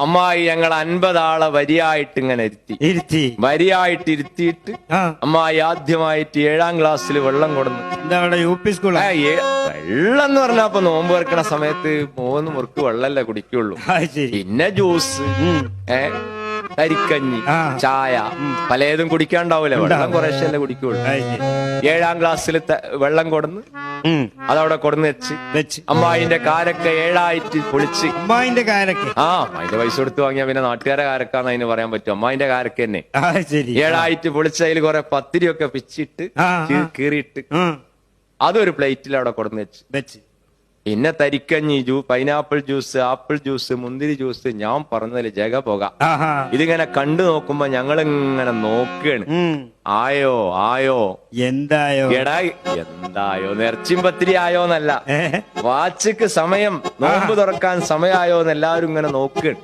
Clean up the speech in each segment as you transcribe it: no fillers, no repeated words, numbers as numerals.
അമ്മായി ഞങ്ങൾ 50 ആളെ വരിയായിട്ട് ഇങ്ങനെ ഇരുത്തി വരിയായിട്ട് ഇരുത്തിയിട്ട് അമ്മായി ആദ്യമായിട്ട് 7ാം ക്ലാസ്സിൽ വെള്ളം കൊടുന്നു. UP സ്കൂൾ വെള്ളം എന്ന് പറഞ്ഞാ അപ്പൊ നോമ്പ് വെക്കണ സമയത്ത് 3 മുറുക്ക് വെള്ളല്ലേ കുടിക്കുള്ളൂ. പിന്നെ ജ്യൂസ്, കരിക്കഞ്ഞി, ചായ പലതും കുടിക്കാണ്ടാവൂലേ, വെള്ളം കുറേശ്ശല്ലേ കുടിക്കുള്ളൂ. 7ാം ക്ലാസ്സിൽ വെള്ളം കൊടുന്ന് അതവിടെ കൊടുന്ന് വെച്ച് അമ്മായിന്റെ കാരക്ക 7ആയിട്ട് പൊളിച്ച്. അമ്മായിന്റെ കാരക്ക അമ്മായിന്റെ പൈസ കൊടുത്ത് വാങ്ങിയാ പിന്നെ നാട്ടുകാരെ കാരക്കാന്ന് അതിന് പറയാൻ പറ്റും. അമ്മായിന്റെ കാരക്ക തന്നെ 7ആയിട്ട് പൊളിച്ച് അതിൽ കുറെ പത്തിരിയൊക്കെ പിച്ചിട്ട് കീറിയിട്ട് അതൊരു പ്ലേറ്റിൽ അവിടെ കൊടുന്ന് വെച്ച്. പിന്നെ തരിക്കഞ്ഞി, പൈനാപ്പിൾ ജ്യൂസ്, ആപ്പിൾ ജ്യൂസ്, മുന്തിരി ജ്യൂസ്, ഞാൻ പറഞ്ഞതില് ജഗ പോക. ഇതിങ്ങനെ കണ്ടു നോക്കുമ്പോ ഞങ്ങളിങ്ങനെ നോക്കുകയാണ്. ആയോ എന്തായോ എടാ എന്തായോ, ഇറച്ചിയും പത്തിരി ആയോന്നല്ല, വാച്ചിക്ക് സമയം, നോമ്പ് തുറക്കാൻ സമയമായോന്ന് എല്ലാവരും ഇങ്ങനെ നോക്കുകയാണ്.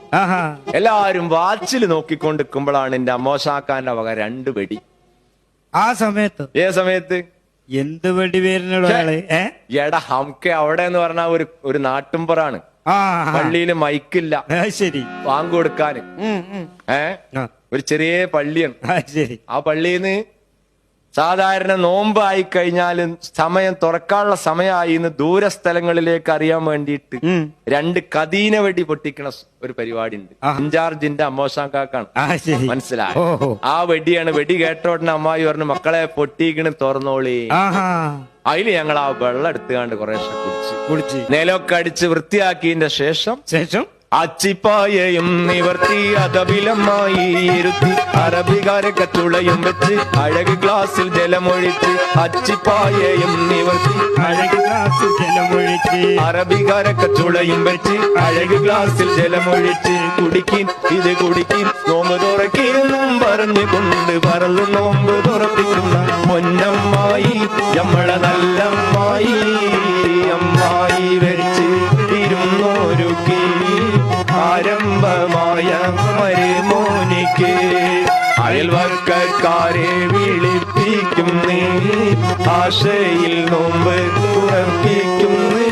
എല്ലാവരും വാച്ചിൽ നോക്കിക്കൊണ്ടിരിക്കുമ്പോഴാണ് എന്റെ അമ്മോശാക്കാന്റെ വക 2 വെടി. ആ സമയത്ത് എന്ത് വെടി വരുന്നോള്? എടാ ഹംക്കെ അവിടെ എന്ന് പറഞ്ഞ ഒരു നാട്ടുംപുറാണ്. പള്ളിയില് മൈക്കില്ല, ശരി, വാങ്ങ് കൊടുക്കാന്. ഒരു ചെറിയ പള്ളിയാണ്. ആ പള്ളിന്ന് സാധാരണ നോമ്പ് ആയി കഴിഞ്ഞാലും സമയം തുറക്കാനുള്ള സമയമായി എന്ന് ദൂരസ്ഥലങ്ങളിലേക്ക് അറിയാൻ വേണ്ടിയിട്ട് 2 കദീന വെടി പൊട്ടിക്കണ ഒരു പരിപാടി ഉണ്ട്. ഇൻചാർജിന്റെ അമ്മോശാക്കാണ്. മനസ്സിലായോ? ആ വെടിയാണ്. വെടി കേട്ടോടനെ അമ്മായി പറഞ്ഞു, മക്കളെ പൊട്ടിക്കണ് തുറന്നോളി. അതില് ഞങ്ങൾ ആ വെള്ളം എടുത്തുകാണ്ട് കുറേശ്ശെ കുടിച്ച് നിലമൊക്കെ അടിച്ച് വൃത്തിയാക്കിയതിന്റെ ശേഷം അച്ചിപ്പായയും നിവർത്തി അതവിലമായി ഇരുത്തി അറബികാരൊക്കെ തുളയും വെച്ച് അഴക് ഗ്ലാസിൽ ജലമൊഴിച്ച്. അച്ചിപ്പായയും നിവർത്തി അഴക് ഗ്ലാസിൽ ജലമൊഴിച്ച് അറബികാരൊക്കെ തുളയും വെച്ച് അഴക് ഗ്ലാസിൽ ജലമൊഴിച്ച്. കുടിക്കിൻ ഇത് കുടിക്കിൻ, നോമ്പ് തുറക്കിന്നും പറഞ്ഞുകൊണ്ട് പറന്നു നോമ്പ് തുറപ്പിക്കുന്ന പൊന്നമ്മായി, നമ്മളെ നല്ലമ്മായി. അമ്മായി വെച്ച് ഇരുന്നോരുക്കി ആരംഭമായ മരുമോനിക്ക് അയൽവക്കാരെ വിളിപ്പിക്കും നീ, ആശയിൽ നോമ്പ് തുറപ്പിക്കും നീ.